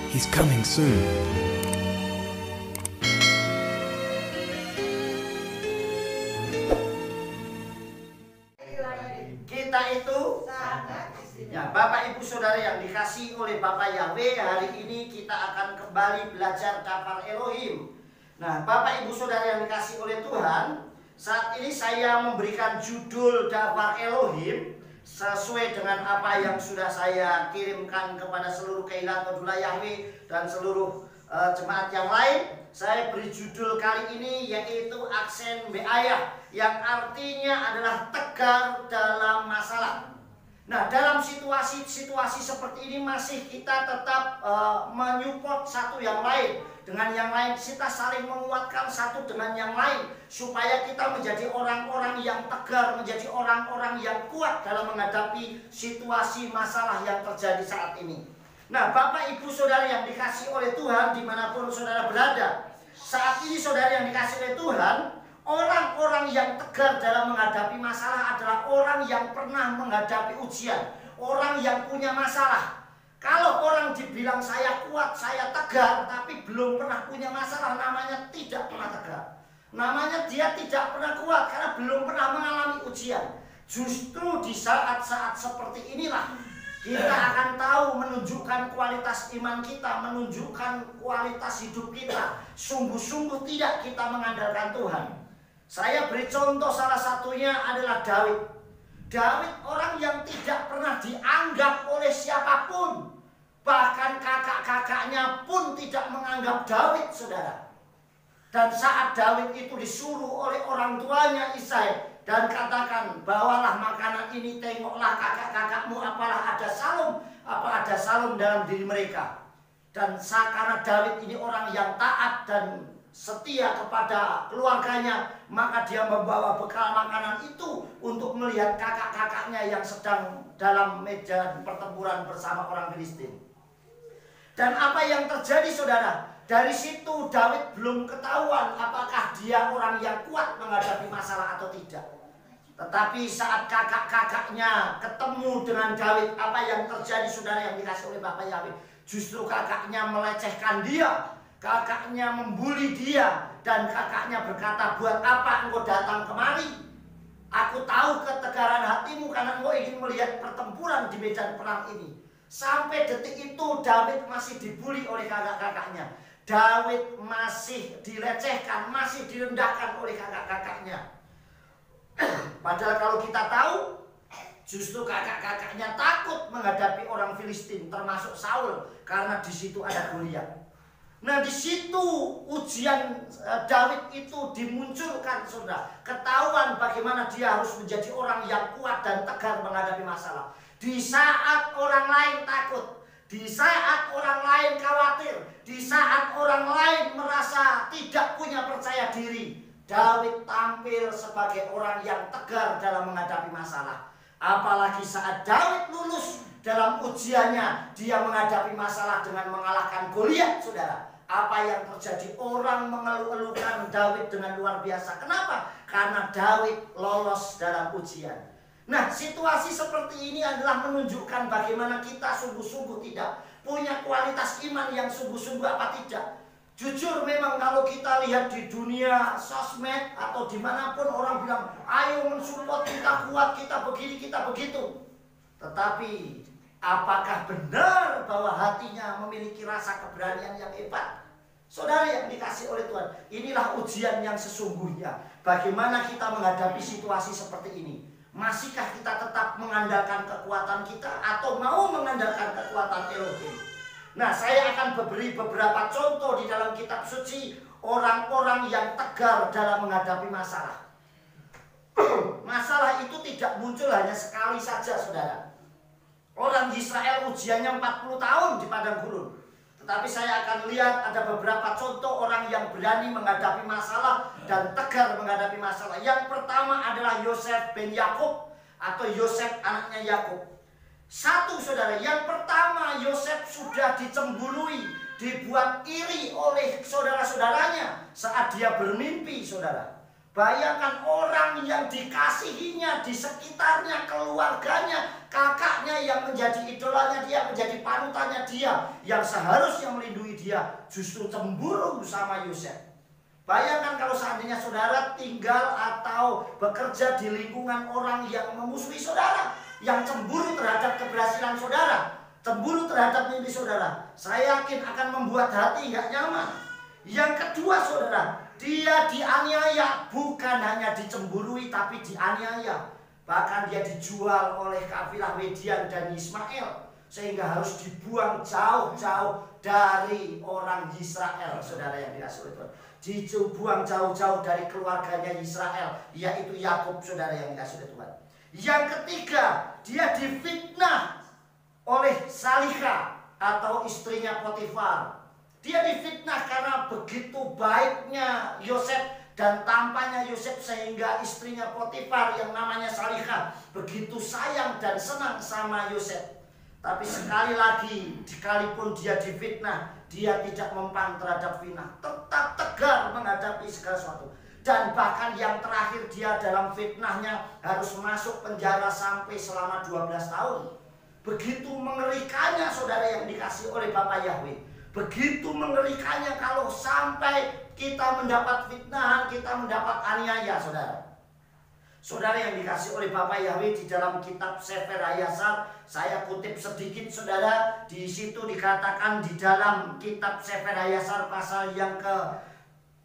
He's coming soon. Kita itu ya, Bapak Ibu Saudara yang dikasihi oleh Bapak Yahweh, hari ini kita akan kembali belajar Dafar Elohim. Nah, Bapak Ibu Saudara yang dikasihi oleh Tuhan, saat ini saya memberikan judul Dafar Elohim sesuai dengan apa yang sudah saya kirimkan kepada seluruh Keilah Todula Yahweh dan seluruh jemaat yang lain. Saya beri judul kali ini yaitu Aksen Beayah, yang artinya adalah tegar dalam masalah. Nah, dalam situasi-situasi seperti ini masih kita tetap menyupport satu yang lain dengan yang lain, kita saling menguatkan satu dengan yang lain supaya kita menjadi orang-orang yang tegar, menjadi orang-orang yang kuat dalam menghadapi situasi masalah yang terjadi saat ini. Nah, Bapak Ibu Saudara yang dikasihi oleh Tuhan dimanapun saudara berada, saat ini saudara yang dikasihi oleh Tuhan, orang-orang yang tegar dalam menghadapi masalah adalah orang yang pernah menghadapi ujian, orang yang punya masalah. Kalau orang dibilang saya kuat, saya tegar, tapi belum pernah punya masalah, namanya tidak pernah tegar. Namanya dia tidak pernah kuat karena belum pernah mengalami ujian. Justru di saat-saat seperti inilah kita akan tahu, menunjukkan kualitas iman kita, menunjukkan kualitas hidup kita. Sungguh-sungguh tidak kita mengandalkan Tuhan. Saya beri contoh, salah satunya adalah Daud. Daud orang yang tidak pernah dianggap oleh siapapun. Bahkan kakak-kakaknya pun tidak menganggap Daud, saudara. Dan saat Daud itu disuruh oleh orang tuanya Isai dan katakan, bawalah makanan ini, tengoklah kakak-kakakmu apa ada salum dalam diri mereka. Dan karena Daud ini orang yang taat dan setia kepada keluarganya, maka dia membawa bekal makanan itu untuk melihat kakak-kakaknya yang sedang dalam medan pertempuran bersama orang Filistin. Dan apa yang terjadi, saudara? Dari situ Daud belum ketahuan apakah dia orang yang kuat menghadapi masalah atau tidak. Tetapi saat kakak-kakaknya ketemu dengan Daud, apa yang terjadi, saudara yang dikasihi oleh Bapak Yahweh? Justru kakaknya melecehkan dia, kakaknya membuli dia, dan kakaknya berkata, buat apa engkau datang kemari? Aku tahu ketegaran hatimu karena engkau ingin melihat pertempuran di medan perang ini. Sampai detik itu Daud masih dibuli oleh kakak-kakaknya. Daud masih dilecehkan, masih direndahkan oleh kakak-kakaknya. Padahal kalau kita tahu, justru kakak-kakaknya takut menghadapi orang Filistin, termasuk Saul, karena di situ ada Goliat. Nah, di situ ujian Daud itu dimunculkan, saudara. Ketahuan bagaimana dia harus menjadi orang yang kuat dan tegar menghadapi masalah. Di saat orang lain takut, di saat orang lain khawatir, di saat orang lain merasa tidak punya percaya diri, Daud tampil sebagai orang yang tegar dalam menghadapi masalah. Apalagi saat Daud lulus dalam ujiannya, dia menghadapi masalah dengan mengalahkan Goliat, saudara. Apa yang terjadi? Orang mengeluh-elukan Daud dengan luar biasa. Kenapa? Karena Daud lolos dalam ujian. Nah, situasi seperti ini adalah menunjukkan bagaimana kita sungguh-sungguh tidak punya kualitas iman yang sungguh-sungguh apa tidak. Jujur memang kalau kita lihat di dunia sosmed atau dimanapun orang bilang, ayo mensupport, kita kuat, kita begini, kita begitu. Tetapi apakah benar bahwa hatinya memiliki rasa keberanian yang hebat? Saudara yang dikasihi oleh Tuhan, inilah ujian yang sesungguhnya. Bagaimana kita menghadapi situasi seperti ini? Masihkah kita tetap mengandalkan kekuatan kita atau mau mengandalkan kekuatan Elohim? Nah, saya akan beri beberapa contoh di dalam kitab suci orang-orang yang tegar dalam menghadapi masalah. Masalah itu tidak muncul hanya sekali saja, saudara. Orang Israel ujiannya 40 tahun di padang gurun. Tetapi saya akan lihat ada beberapa contoh orang yang berani menghadapi masalah dan tegar menghadapi masalah. Yang pertama adalah Yosef bin Yakub atau Yosef anaknya Yakub. Satu, saudara, yang pertama Yosef sudah dicemburui, dibuat iri oleh saudara-saudaranya saat dia bermimpi, saudara. Bayangkan orang yang dikasihinya, di sekitarnya, keluarganya, kakaknya yang menjadi idolanya dia, menjadi panutannya dia, yang seharusnya melindungi dia, justru cemburu sama Yosef. Bayangkan kalau seandainya saudara tinggal atau bekerja di lingkungan orang yang memusuhi saudara, yang cemburu terhadap keberhasilan saudara, cemburu terhadap mimpi saudara. Saya yakin akan membuat hati nggak nyaman. Yang kedua saudara, dia dianiaya, bukan hanya dicemburui tapi dianiaya. Bahkan dia dijual oleh kafilah Median dan Ismail, sehingga harus dibuang jauh-jauh dari orang Israel. Saudara yang dikasihi Tuhan, dibuang jauh-jauh dari keluarganya Israel, yaitu Yakub. Saudara yang dikasihi Tuhan. Yang ketiga, dia difitnah oleh Salika atau istrinya Potifar. Dia difitnah karena begitu baiknya Yosef dan tampannya Yosef, sehingga istrinya Potifar yang namanya Salika begitu sayang dan senang sama Yosef. Tapi sekali lagi, sekalipun dia difitnah, dia tidak mempan terhadap fitnah, tetap tegar menghadapi segala sesuatu. Dan bahkan yang terakhir, dia dalam fitnahnya harus masuk penjara sampai selama 12 tahun. Begitu mengerikannya saudara yang dikasih oleh Bapa Yahweh. Begitu mengerikannya kalau sampai kita mendapat fitnahan, kita mendapat aniaya saudara. Saudara yang dikasih oleh Bapa Yahweh, di dalam kitab Sefer Hayasar, saya kutip sedikit saudara. Di situ dikatakan di dalam kitab Sefer Hayasar pasal yang ke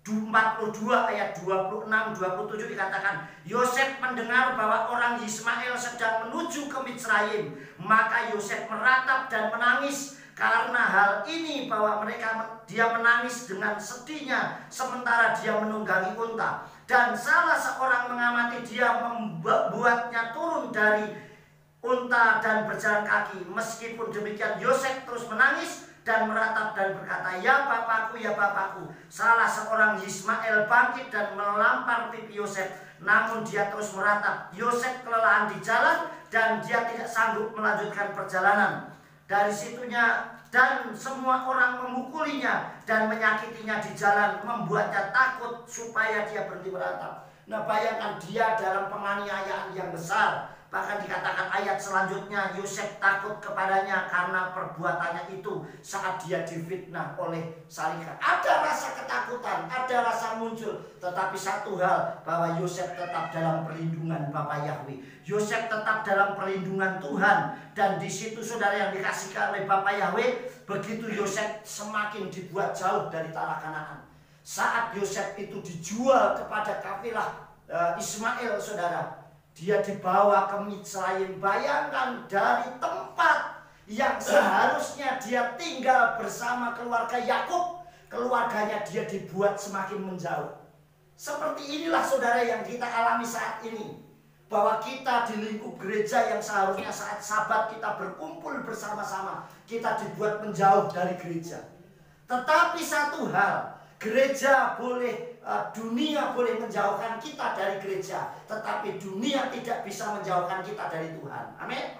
42 ayat 26-27 dikatakan, Yosef mendengar bahwa orang Ismail sedang menuju ke Mitsraim, maka Yosef meratap dan menangis karena hal ini, bahwa dia menangis dengan sedihnya sementara dia menunggangi unta. Dan salah seorang mengamati dia, membuatnya turun dari unta dan berjalan kaki. Meskipun demikian, Yosef terus menangis dan meratap dan berkata, ya Bapakku, ya Bapakku. Salah seorang Ismail bangkit dan melampar pipi Yosef, namun dia terus meratap. Yosef kelelahan di jalan dan dia tidak sanggup melanjutkan perjalanan. Dari situnya dan semua orang memukulinya dan menyakitinya di jalan, membuatnya takut supaya dia berhenti meratap. Nah, bayangkan dia dalam penganiayaan yang besar. Bahkan dikatakan ayat selanjutnya, Yosef takut kepadanya karena perbuatannya itu saat dia difitnah oleh Salika. Ada rasa ketakutan, ada rasa muncul. Tetapi satu hal, bahwa Yosef tetap dalam perlindungan Bapa Yahweh. Yosef tetap dalam perlindungan Tuhan. Dan di situ saudara yang dikasihkan oleh Bapa Yahweh, begitu Yosef semakin dibuat jauh dari tanah Kanaan. Saat Yosef itu dijual kepada kafilah Ismail saudara, dia dibawa ke Mitsraim. Bayangkan, dari tempat yang seharusnya dia tinggal bersama keluarga Yakub, keluarganya dia dibuat semakin menjauh. Seperti inilah saudara yang kita alami saat ini, bahwa kita di lingkup gereja yang seharusnya saat Sabat kita berkumpul bersama-sama, kita dibuat menjauh dari gereja. Tetapi satu hal, gereja boleh, dunia boleh menjauhkan kita dari gereja, tetapi dunia tidak bisa menjauhkan kita dari Tuhan. Amin.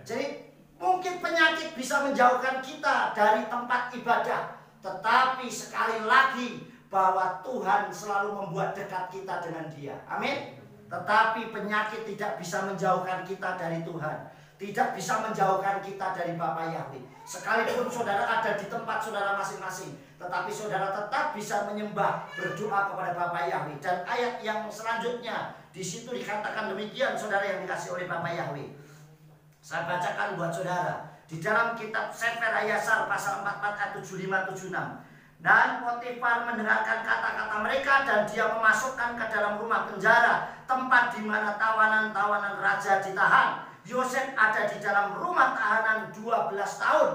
Jadi mungkin penyakit bisa menjauhkan kita dari tempat ibadah, tetapi sekali lagi bahwa Tuhan selalu membuat dekat kita dengan Dia. Amin. Tetapi penyakit tidak bisa menjauhkan kita dari Tuhan, tidak bisa menjauhkan kita dari Bapa Yahweh. Sekalipun saudara ada di tempat saudara masing-masing, tetapi saudara tetap bisa menyembah, berdoa kepada Bapa Yahweh. Dan ayat yang selanjutnya, di situ dikatakan demikian saudara yang dikasih oleh Bapa Yahweh. Saya bacakan buat saudara. Di dalam kitab Sefer Hayasar pasal 44 ayat 75-76. Dan Potifar mendengarkan kata-kata mereka, dan dia memasukkan ke dalam rumah penjara, tempat di mana tawanan-tawanan raja ditahan. Yosef ada di dalam rumah tahanan 12 tahun.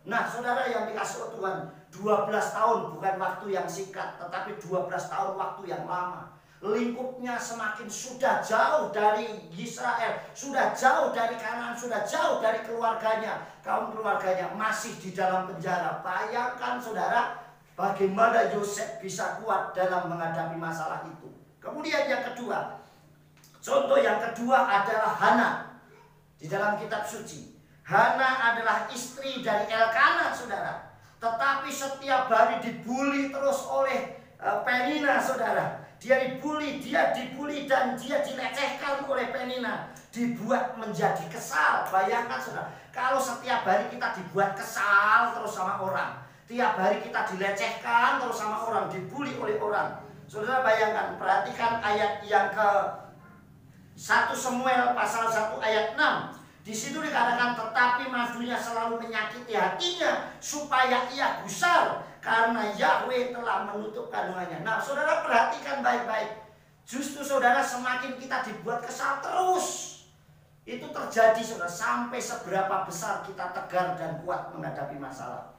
Nah saudara yang dikasih Tuhan, 12 tahun bukan waktu yang singkat, tetapi 12 tahun waktu yang lama. Lingkupnya semakin sudah jauh dari Israel, sudah jauh dari Kanaan, sudah jauh dari keluarganya. Kaum keluarganya masih di dalam penjara. Bayangkan saudara, bagaimana Yosef bisa kuat dalam menghadapi masalah itu. Kemudian yang kedua, contoh yang kedua adalah Hana. Di dalam kitab suci, Hana adalah istri dari Elkana saudara. Tetapi setiap hari dibully terus oleh Penina saudara. Dia dibully dan dia dilecehkan oleh Penina, dibuat menjadi kesal. Bayangkan saudara, kalau setiap hari kita dibuat kesal terus sama orang, tiap hari kita dilecehkan terus sama orang, dibully oleh orang. Saudara bayangkan, perhatikan ayat yang ke 1 Samuel pasal 1 ayat 6. Di situ dikatakan, tetapi madunya selalu menyakiti hatinya supaya ia gusar karena Yahweh telah menutup kandungannya. Nah, saudara perhatikan baik-baik. Justru saudara semakin kita dibuat kesal terus, itu terjadi saudara, sampai seberapa besar kita tegar dan kuat menghadapi masalah.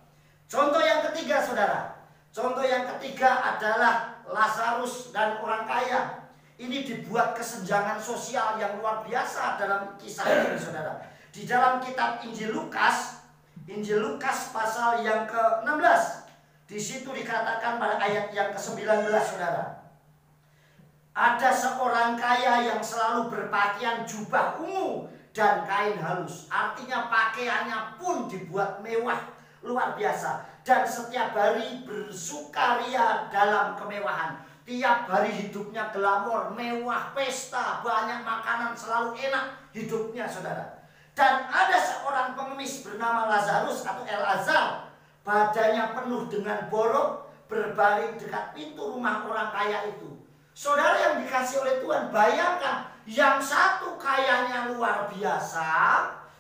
Contoh yang ketiga saudara. Contoh yang ketiga adalah Lazarus dan orang kaya. Ini dibuat kesenjangan sosial yang luar biasa dalam kisah ini saudara. Di dalam kitab Injil Lukas pasal yang ke-16. Di situ dikatakan pada ayat yang ke-19 saudara. Ada seorang kaya yang selalu berpakaian jubah ungu dan kain halus. Artinya pakaiannya pun dibuat mewah luar biasa. Dan setiap hari bersukaria dalam kemewahan. Tiap hari hidupnya glamor, mewah, pesta, banyak makanan, selalu enak hidupnya saudara. Dan ada seorang pengemis bernama Lazarus atau Elazar. Badannya penuh dengan borok, berbaring dekat pintu rumah orang kaya itu. Saudara yang dikasih oleh Tuhan, bayangkan, yang satu kayanya luar biasa,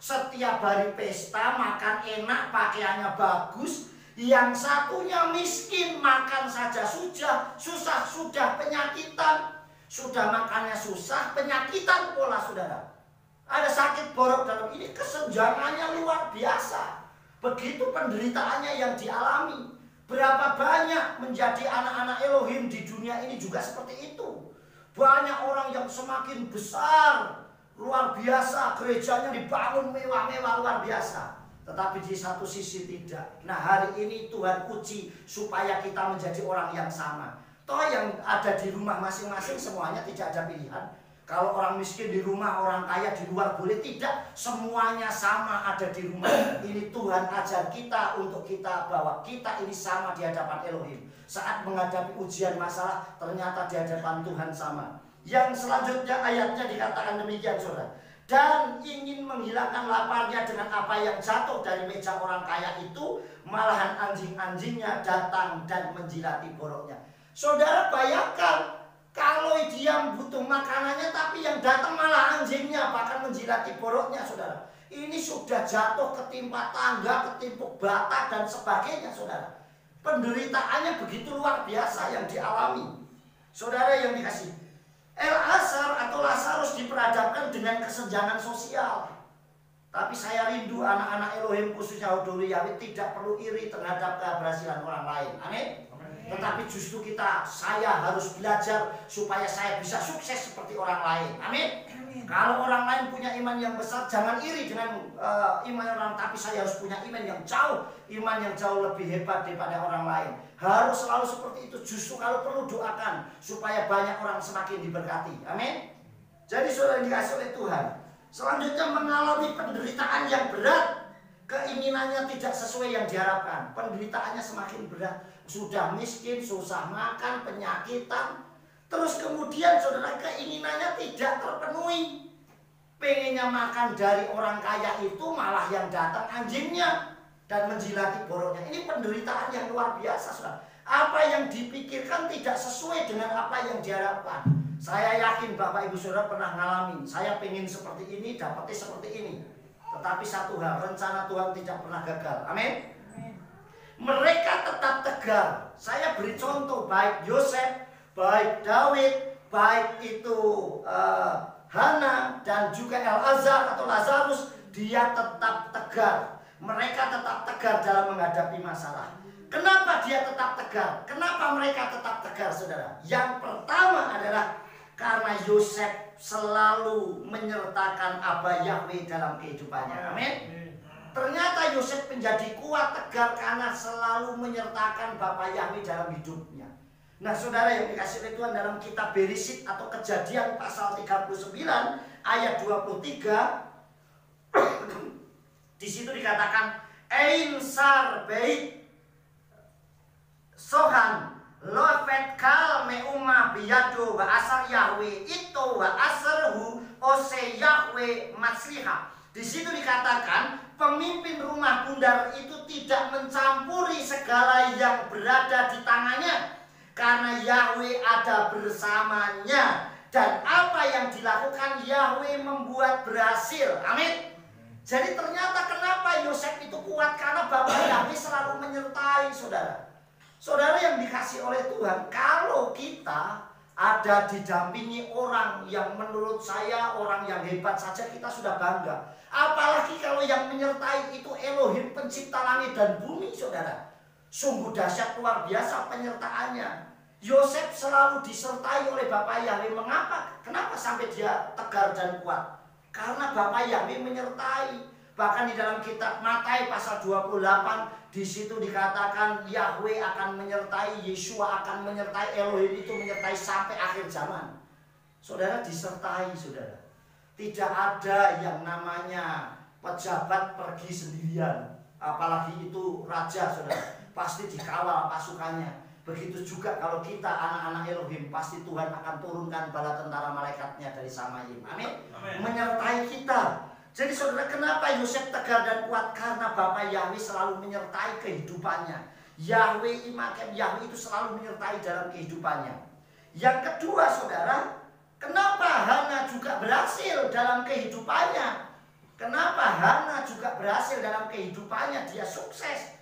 setiap hari pesta, makan enak, pakaiannya bagus. Yang satunya miskin, makan saja susah, sudah penyakitan. Sudah makannya susah, penyakitan pola saudara. Ada sakit borok dalam ini, kesenjangannya luar biasa. Begitu penderitaannya yang dialami. Berapa banyak menjadi anak-anak Elohim di dunia ini juga seperti itu. Banyak orang yang semakin besar, luar biasa, gerejanya dibangun mewah-mewah luar biasa. Tetapi di satu sisi tidak. Nah, hari ini Tuhan uji supaya kita menjadi orang yang sama. Toh yang ada di rumah masing-masing semuanya tidak ada pilihan. Kalau orang miskin di rumah, orang kaya di luar boleh, tidak. Semuanya sama ada di rumah. Ini Tuhan ajar kita untuk kita bahwa kita ini sama di hadapan Elohim. Saat menghadapi ujian masalah, ternyata di hadapan Tuhan sama. Yang selanjutnya ayatnya dikatakan demikian saudara. Dan ingin menghilangkan laparnya dengan apa yang jatuh dari meja orang kaya itu, malahan anjing-anjingnya datang dan menjilati boroknya. Saudara bayangkan, kalau dia butuh makanannya tapi yang datang malah anjingnya, bahkan menjilati boroknya saudara. Ini sudah jatuh ketimpa tangga, ketimpuk bata dan sebagainya saudara. Penderitaannya begitu luar biasa yang dialami. Saudara yang dikasih, Elazar atau Lazarus diperhadapkan dengan kesenjangan sosial. Tapi saya rindu anak-anak Elohim khususnya Hodori Yahweh tidak perlu iri terhadap keberhasilan orang lain. Amin. Tetapi justru saya harus belajar supaya saya bisa sukses seperti orang lain. Amin. Kalau orang lain punya iman yang besar, jangan iri dengan iman orang. Tapi saya harus punya iman yang jauh lebih hebat daripada orang lain. Harus selalu seperti itu. Justru kalau perlu doakan supaya banyak orang semakin diberkati. Amin. Jadi saudara yang dikasih oleh Tuhan, selanjutnya mengalami penderitaan yang berat. Keinginannya tidak sesuai yang diharapkan. Penderitaannya semakin berat. Sudah miskin, susah makan, penyakitan. Terus kemudian saudara keinginannya tidak terpenuhi. Pengennya makan dari orang kaya itu, malah yang datang anjingnya dan menjilati boroknya. Ini penderitaan yang luar biasa saudara. Apa yang dipikirkan tidak sesuai dengan apa yang diharapkan. Saya yakin Bapak Ibu Saudara pernah ngalamin. Saya pengen seperti ini, dapatnya seperti ini. Tetapi satu hal, rencana Tuhan tidak pernah gagal. Amin. Mereka tetap tegar. Saya beri contoh, baik Yosef, baik Daud, baik itu Hana dan juga Elazar atau Lazarus, dia tetap tegar. Mereka tetap tegar dalam menghadapi masalah. Kenapa dia tetap tegar? Kenapa mereka tetap tegar saudara? Yang pertama adalah karena Yosef selalu menyertakan Abah Yahweh dalam kehidupannya. Amin. Ternyata Yosef menjadi kuat tegar karena selalu menyertakan Bapak Yahweh dalam hidupnya. Nah saudara yang dikasih oleh Tuhan, dalam kitab Bereshit atau Kejadian pasal 39 ayat 23 di situ dikatakan Ein sar beit sohan lofet kal meuma biyadu Ase Yahweh Matsliha. Di situ dikatakan pemimpin rumah bundar itu tidak mencampuri segala yang berada di tangannya, karena Yahweh ada bersamanya, dan apa yang dilakukan Yahweh membuat berhasil. Amin. Jadi ternyata kenapa Yosef itu kuat, karena Bapa Yahweh selalu menyertai saudara. Saudara yang dikasih oleh Tuhan, kalau kita ada didampingi orang yang menurut saya orang yang hebat saja kita sudah bangga. Apalagi kalau yang menyertai itu Elohim pencipta langit dan bumi, saudara. Sungguh dahsyat, luar biasa penyertaannya. Yosef selalu disertai oleh Bapa Yahweh. Mengapa? Kenapa sampai dia tegar dan kuat? Karena Bapa Yahweh menyertai. Bahkan di dalam kitab Matius pasal 28, di situ dikatakan Yahweh akan menyertai, Yeshua akan menyertai, Elohim itu menyertai sampai akhir zaman. Saudara disertai, saudara. Tidak ada yang namanya pejabat pergi sendirian. Apalagi itu raja, saudara. Pasti dikawal pasukannya. Begitu juga kalau kita anak-anak Elohim, pasti Tuhan akan turunkan bala tentara malaikatnya dari Samayim. Amin. Menyertai kita. Jadi saudara, kenapa Yosef tegar dan kuat? Karena Bapa Yahweh selalu menyertai kehidupannya. Yahweh Imakem, Yahweh itu selalu menyertai dalam kehidupannya. Yang kedua saudara, kenapa Hana juga berhasil dalam kehidupannya? Kenapa Hana juga berhasil dalam kehidupannya? Dia sukses.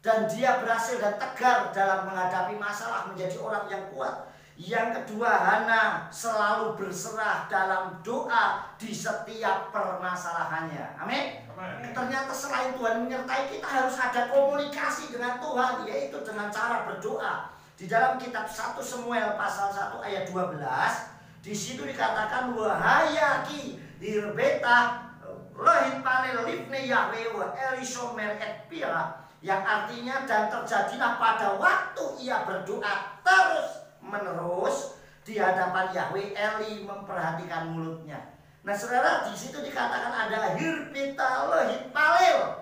Dan dia berhasil dan tegar dalam menghadapi masalah, menjadi orang yang kuat. Yang kedua, Hana selalu berserah dalam doa di setiap permasalahannya. Amin. Ternyata selain Tuhan menyertai, kita harus ada komunikasi dengan Tuhan, yaitu dengan cara berdoa. Di dalam kitab 1 Samuel pasal 1 ayat 12, di situ dikatakan wahayaki hirbeta lohit palel lifne Yahweh wa elisomer et pira, yang artinya dan terjadilah pada waktu ia berdoa terus menerus di hadapan Yahweh, Eli memperhatikan mulutnya. Nah saudara, di situ dikatakan ada hirbeta lohit palel.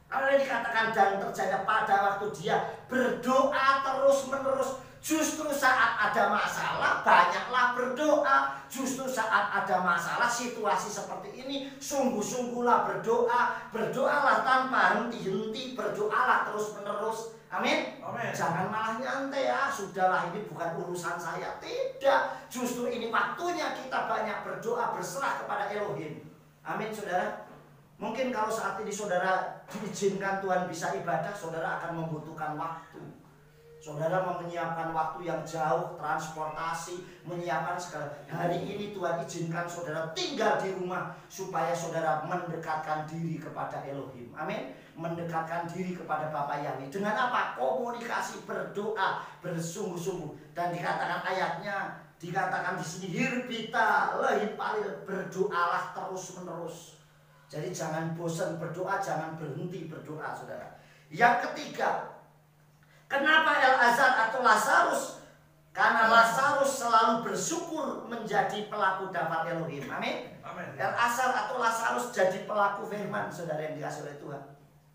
Kalau dikatakan dan terjadi pada waktu dia berdoa terus menerus. Justru saat ada masalah, banyaklah berdoa. Justru saat ada masalah, situasi seperti ini, sungguh-sungguhlah berdoa. Berdoalah tanpa henti-henti, berdoalah terus-menerus. Amin. Jangan malah nyantai, ya sudahlah ini bukan urusan saya. Tidak, justru ini waktunya kita banyak berdoa, berserah kepada Elohim. Amin saudara. Mungkin kalau saat ini saudara diizinkan Tuhan bisa ibadah, saudara akan membutuhkan waktu. Saudara menyiapkan waktu yang jauh, transportasi, menyiapkan segala. Hari ini Tuhan izinkan saudara tinggal di rumah supaya saudara mendekatkan diri kepada Elohim. Amin. Mendekatkan diri kepada Bapa Yahweh. Dengan apa? Komunikasi, berdoa, bersungguh-sungguh. Dan dikatakan ayatnya, dikatakan di sini hirbita lehit palil, berdoalah terus-menerus. Jadi jangan bosan berdoa, jangan berhenti berdoa, saudara. Yang ketiga, kenapa El-Azar atau Lazarus? Karena Lazarus selalu bersyukur menjadi pelaku daftar Elohim. Amin. El-Azar atau Lazarus jadi pelaku firman, saudara yang dikasih oleh Tuhan.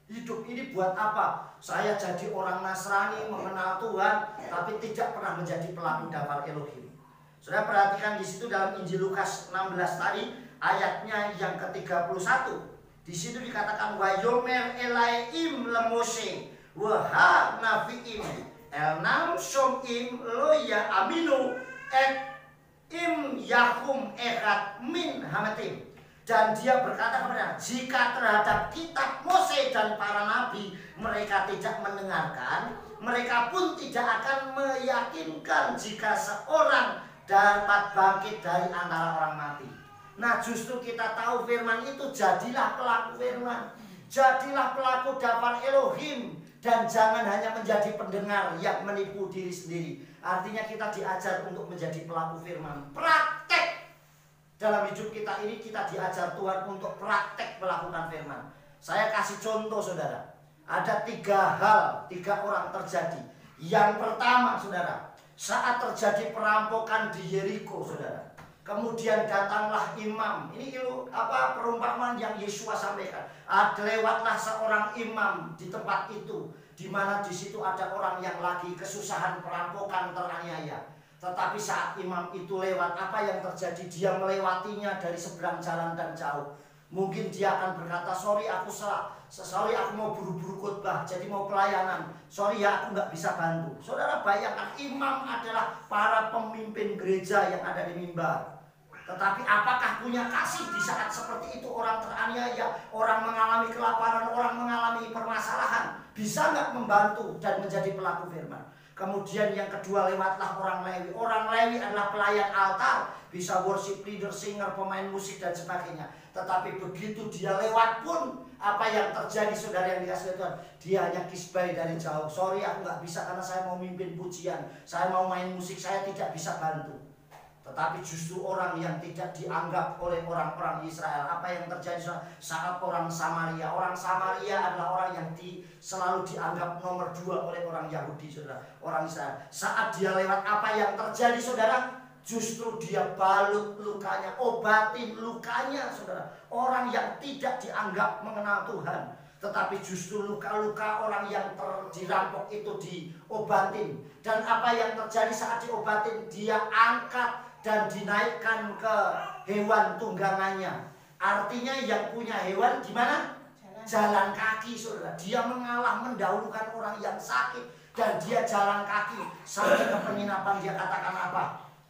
Hidup ini buat apa? Saya jadi orang Nasrani, mengenal Tuhan, tapi tidak pernah menjadi pelaku daftar Elohim. Saudara perhatikan di situ dalam Injil Lukas 16 tadi, ayatnya yang ke-31. Di situ dikatakan wayomer elaim lemose waha nafiim elnam somim loya aminu et im yakum ekat min hamatim. Dan dia berkata kepada, jika terhadap kitab Mose dan para nabi mereka tidak mendengarkan, mereka pun tidak akan meyakinkan jika seorang dapat bangkit dari antara orang mati. Nah justru kita tahu firman itu, jadilah pelaku firman, jadilah pelaku daftar Elohim. Dan jangan hanya menjadi pendengar yang menipu diri sendiri. Artinya kita diajar untuk menjadi pelaku firman. Praktek. Dalam hidup kita ini kita diajar Tuhan untuk praktek melakukan firman. Saya kasih contoh saudara. Ada 3 hal, 3 orang terjadi. Yang pertama saudara, saat terjadi perampokan di Yeriko saudara. Kemudian datanglah imam. Ini perumpamaan yang Yeshua sampaikan. Lewatlah seorang imam di tempat itu, di mana di situ ada orang yang lagi kesusahan, perampokan, teraniaya. Tetapi saat imam itu lewat, apa yang terjadi? Dia melewatinya dari seberang jalan dan jauh. Mungkin dia akan berkata, sorry aku salah, sorry aku mau buru-buru khotbah, jadi mau pelayanan, sorry ya aku nggak bisa bantu. Saudara bayangkan, imam adalah para pemimpin gereja yang ada di mimbar. Tetapi apakah punya kasih di saat seperti itu? Orang teraniaya, orang mengalami kelaparan, orang mengalami permasalahan, bisa nggak membantu dan menjadi pelaku firman? Kemudian yang kedua, lewatlah orang Lewi. Orang Lewi adalah pelayan altar, bisa worship leader, singer, pemain musik dan sebagainya. Tetapi begitu dia lewat pun, apa yang terjadi saudara yang dikasihi Tuhan? Dia hanya kisbai dari jauh. Sorry aku nggak bisa karena saya mau mimpin pujian, saya mau main musik, saya tidak bisa bantu. Tetapi justru orang yang tidak dianggap oleh orang-orang Israel, apa yang terjadi saat orang Samaria? Orang Samaria adalah orang yang selalu dianggap nomor 2 oleh orang Yahudi, saudara. Orang Israel. Saat dia lewat, apa yang terjadi, saudara? Justru dia balut lukanya, obatin lukanya, saudara. Orang yang tidak dianggap mengenal Tuhan, tetapi justru luka-luka orang yang dirampok itu diobatin. Dan apa yang terjadi saat diobatin? Dia angkat dan dinaikkan ke hewan tunggangannya. Artinya yang punya hewan gimana? Jalan kaki, saudara. Dia mengalah, mendahulukan orang yang sakit, dan dia jalan kaki sampai ke penginapan. Dia katakan apa?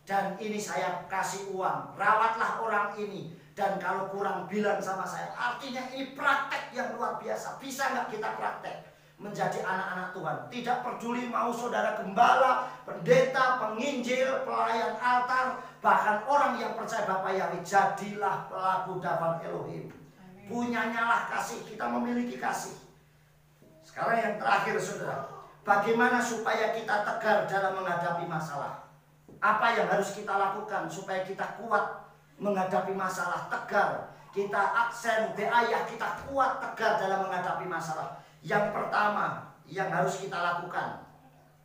Dan ini saya kasih uang, rawatlah orang ini, dan kalau kurang bilang sama saya. Artinya ini praktek yang luar biasa. Bisa nggak kita praktek menjadi anak-anak Tuhan? Tidak peduli mau saudara gembala, pendeta, penginjil, pelayan altar, bahkan orang yang percaya Bapa Yahweh, jadilah pelaku dakwah Elohim. Punyanyalah kasih, kita memiliki kasih. Sekarang yang terakhir, saudara, bagaimana supaya kita tegar dalam menghadapi masalah? Apa yang harus kita lakukan supaya kita kuat menghadapi masalah, tegar? Kita aksen beayah, kita kuat tegar dalam menghadapi masalah. Yang pertama yang harus kita lakukan,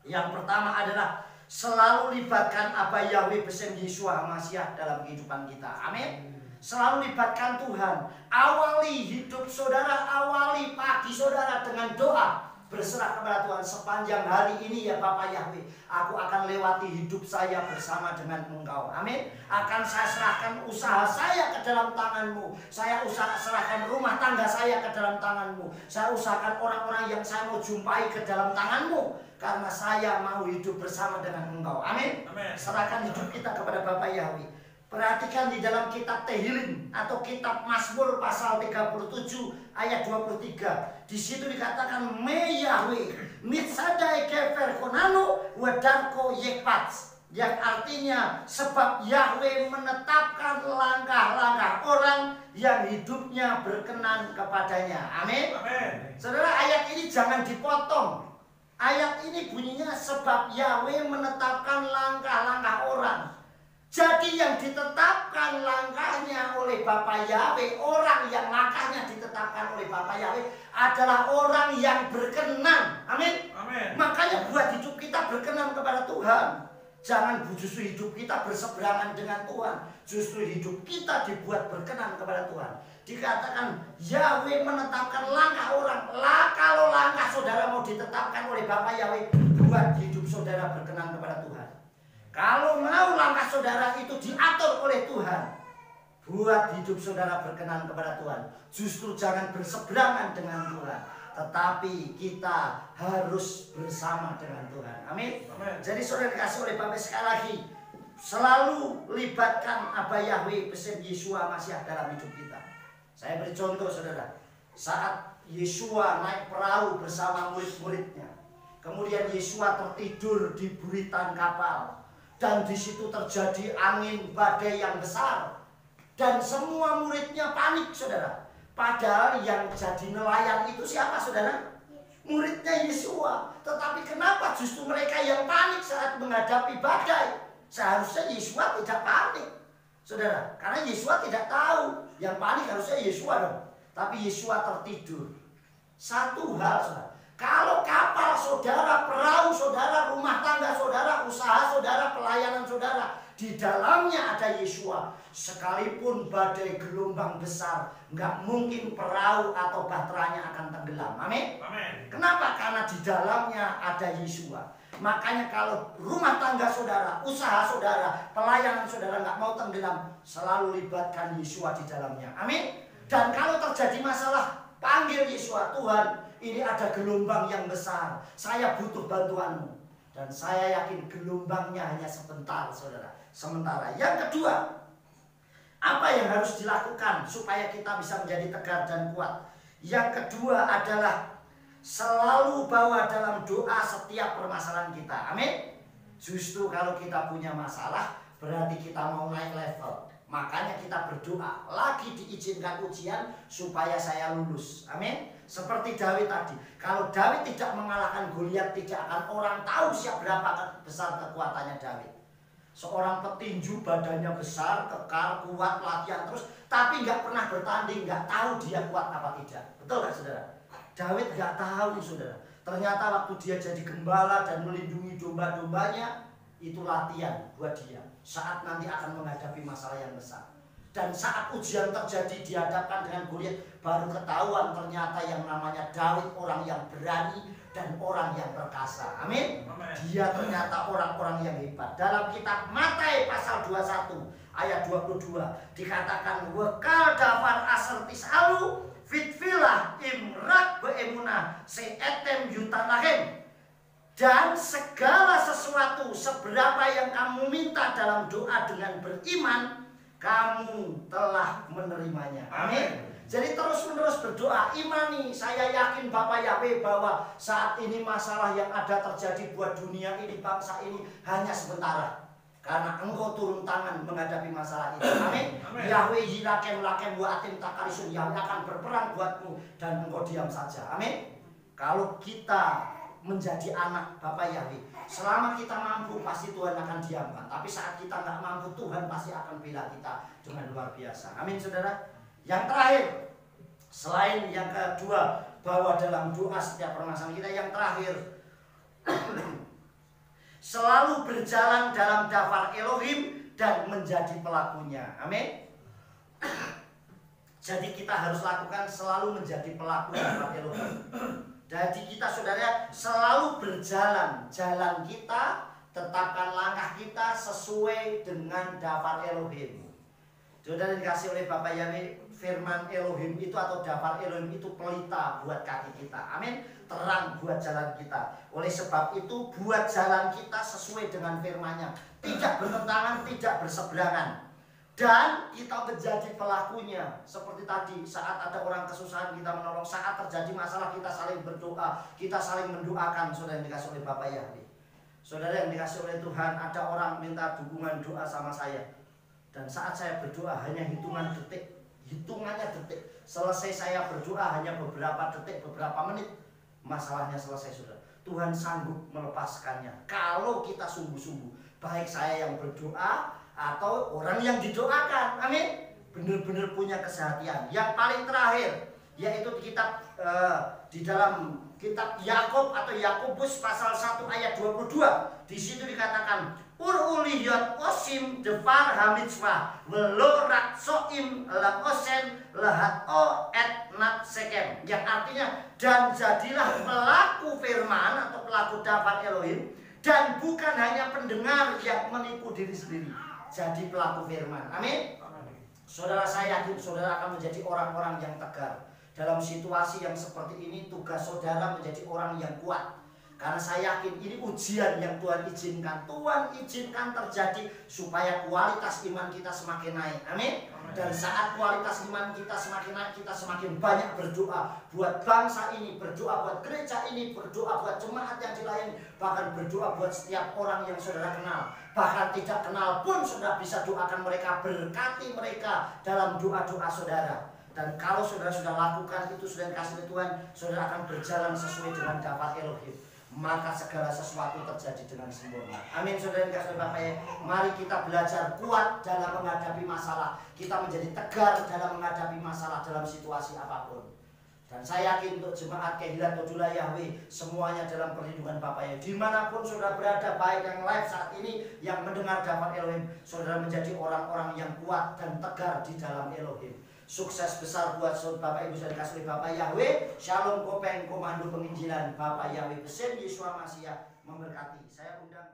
yang pertama adalah selalu libatkan Abah Yahweh Besem Yeshua Hamasiah dalam kehidupan kita. Amin. Selalu libatkan Tuhan. Awali hidup saudara, awali pagi saudara dengan doa. Berserah kepada Tuhan, sepanjang hari ini ya Bapak Yahweh, aku akan lewati hidup saya bersama dengan Engkau. Amin. Akan saya serahkan usaha saya ke dalam tangan-Mu. Saya serahkan rumah tangga saya ke dalam tangan-Mu. Saya usahakan orang-orang yang saya mau jumpai ke dalam tangan-Mu, karena saya mau hidup bersama dengan Engkau. Amin. Amin. Serahkan hidup kita kepada Bapak Yahweh. Perhatikan di dalam kitab Tehillim atau kitab Mazmur pasal 37 ayat 23. Di situ dikatakan Me Yahweh mitsadai kefer konano wadarko yekpats, yang artinya sebab Yahweh menetapkan langkah-langkah orang yang hidupnya berkenan kepadanya. Amin. Amin. Saudara, ayat ini jangan dipotong. Ayat ini bunyinya sebab Yahweh menetapkan langkah-langkah orang. Jadi yang ditetapkan langkahnya oleh Bapa Yahweh, orang yang langkahnya ditetapkan oleh Bapa Yahweh adalah orang yang berkenan. Amin. Amin. Makanya buat hidup kita berkenan kepada Tuhan. Jangan justru hidup kita berseberangan dengan Tuhan. Justru hidup kita dibuat berkenan kepada Tuhan. Dikatakan Yahweh menetapkan langkah orang. Kalau langkah saudara mau ditetapkan oleh Bapa Yahweh, buat hidup saudara berkenan kepada Tuhan. Kalau mau langkah saudara itu diatur oleh Tuhan, buat hidup saudara berkenan kepada Tuhan. Justru jangan berseberangan dengan Tuhan, tetapi kita harus bersama dengan Tuhan. Amin. Amin. Jadi saudara dikasih oleh Bapak, sekali lagi selalu libatkan Abah Yahweh Besem Yeshua Hamasiah dalam hidup kita. Saya beri contoh saudara, saat Yeshua naik perahu bersama murid-muridnya, kemudian Yeshua tertidur di buritan kapal. Dan di situ terjadi angin badai yang besar, dan semua muridnya panik, saudara. Padahal yang jadi nelayan itu siapa, saudara? Muridnya Yeshua. Tetapi kenapa justru mereka yang panik saat menghadapi badai? Seharusnya Yeshua tidak panik, saudara, karena Yeshua tidak tahu. Yang panik harusnya Yeshua dong. Tapi Yeshua tertidur. Satu hal, saudara, kalau kapal saudara, perahu saudara, rumah tangga saudara, usaha saudara, pelayanan saudara di dalamnya ada Yesua. Sekalipun badai gelombang besar, nggak mungkin perahu atau bahteranya akan tenggelam. Amin. Kenapa? Karena di dalamnya ada Yesua. Makanya kalau rumah tangga saudara, usaha saudara, pelayanan saudara nggak mau tenggelam, selalu libatkan Yesua di dalamnya. Amin. Dan kalau terjadi masalah, panggil Yesua. Tuhan, ini ada gelombang yang besar, saya butuh bantuanmu. Dan saya yakin gelombangnya hanya sebentar, saudara. Sementara. Yang kedua, apa yang harus dilakukan supaya kita bisa menjadi tegar dan kuat? Yang kedua adalah selalu bawa dalam doa setiap permasalahan kita. Amin. Justru kalau kita punya masalah, berarti kita mau naik level. Makanya kita berdoa, lagi diizinkan ujian supaya saya lulus. Amin. Seperti Daud tadi. Kalau Daud tidak mengalahkan Goliat, tidak akan orang tahu berapa besar kekuatannya Daud. Seorang petinju, badannya besar, kekar, kuat, latihan terus, tapi nggak pernah bertanding, nggak tahu dia kuat apa tidak. Betul nggak, saudara? Daud nggak tahu, saudara. Ternyata waktu dia jadi gembala dan melindungi domba-dombanya, itu latihan buat dia. Saat nanti akan menghadapi masalah yang besar. Dan saat ujian terjadi dihadapkan dengan Goliat, baru ketahuan ternyata yang namanya Daud orang yang berani dan orang yang perkasa. Amin. Dia ternyata orang-orang yang hebat. Dalam kitab Matius pasal 21 ayat 22 dikatakan, "Wekal dafar asertis alu fitfilah imrak beemunah seetem yutanahem." Dan segala sesuatu seberapa yang kamu minta dalam doa dengan beriman, kamu telah menerimanya. Amin. Jadi terus-menerus berdoa, imani. Saya yakin Bapak Yahweh bahwa saat ini masalah yang ada terjadi buat dunia ini, bangsa ini hanya sementara. Karena engkau turun tangan menghadapi masalah itu. Amin. Yahweh yirakem lakem buatim takarisun. Yahweh akan berperang buatmu dan engkau diam saja. Amin. Kalau kita menjadi anak Bapak Yahweh, selama kita mampu pasti Tuhan akan diamkan. Tapi saat kita nggak mampu, Tuhan pasti akan bela kita dengan luar biasa. Amin, saudara. Yang terakhir, selain yang kedua, bahwa dalam doa setiap permasalahan kita, yang terakhir selalu berjalan dalam daftar Elohim dan menjadi pelakunya. Amin. Jadi kita harus lakukan selalu menjadi pelaku daftar Elohim. Jadi kita, saudara, selalu berjalan. Jalan kita, tetapkan langkah kita sesuai dengan daftar Elohim. Saudara dikasih oleh Bapak Yahweh, firman Elohim itu atau daftar Elohim itu pelita buat kaki kita. Amin. Terang buat jalan kita. Oleh sebab itu, buat jalan kita sesuai dengan firman-Nya. Tidak bertentangan, tidak berseberangan. Dan kita menjadi pelakunya. Seperti tadi, saat ada orang kesusahan kita menolong. Saat terjadi masalah kita saling berdoa. Kita saling mendoakan. Saudara yang dikasih oleh Bapak Yahweh, saudara yang dikasih oleh Tuhan, ada orang minta dukungan doa sama saya. Dan saat saya berdoa hanya hitungan detik. Hitungannya detik. Selesai saya berdoa hanya beberapa detik, beberapa menit, masalahnya selesai, saudara. Tuhan sanggup melepaskannya kalau kita sungguh-sungguh. Baik saya yang berdoa atau orang yang didoakan. Amin. Benar-benar punya kesehatian. Yang paling terakhir, yaitu di kitab di dalam kitab Yakub atau Yakobus pasal 1 ayat 22. Di situ dikatakan, uruliyot osim defar hamitswa velorak soim la osen lahat o et nat sekem. Yang artinya, dan jadilah pelaku firman atau pelaku daftar Elohim, dan bukan hanya pendengar yang menipu diri sendiri. Jadi pelaku firman. Amin. Saudara, saya yakin saudara akan menjadi orang-orang yang tegar. Dalam situasi yang seperti ini, tugas saudara menjadi orang yang kuat. Karena saya yakin ini ujian yang Tuhan izinkan. Tuhan izinkan terjadi supaya kualitas iman kita semakin naik. Amin. Dan saat kualitas iman kita semakin naik, kita semakin banyak berdoa buat bangsa ini, berdoa buat gereja ini, berdoa buat jemaat yang dilayani, bahkan berdoa buat setiap orang yang saudara kenal. Bahkan tidak kenal pun saudara bisa doakan mereka, berkati mereka dalam doa-doa saudara. Dan kalau saudara sudah lakukan itu, sudah dikasih oleh Tuhan, saudara akan berjalan sesuai dengan daftar Elohim. Maka segala sesuatu terjadi dengan sempurna. Amin. Saudara dikasih oleh Bapak ya, mari kita belajar kuat dalam menghadapi masalah. Kita menjadi tegar dalam menghadapi masalah dalam situasi apapun. Dan saya yakin untuk jemaat Kehilat Todula Yahweh, semuanya dalam perlindungan Bapa Yahweh. Dimanapun saudara berada, baik yang live saat ini, yang mendengar Daftar Elohim, saudara menjadi orang-orang yang kuat dan tegar di dalam Elohim. Sukses besar buat saudara Bapak Ibu saudara dikasih oleh Bapak Yahweh. Shalom Kopeng Komando Penginjilan Bapak Yahweh. Besen Yesua Mashiach memberkati. Saya undang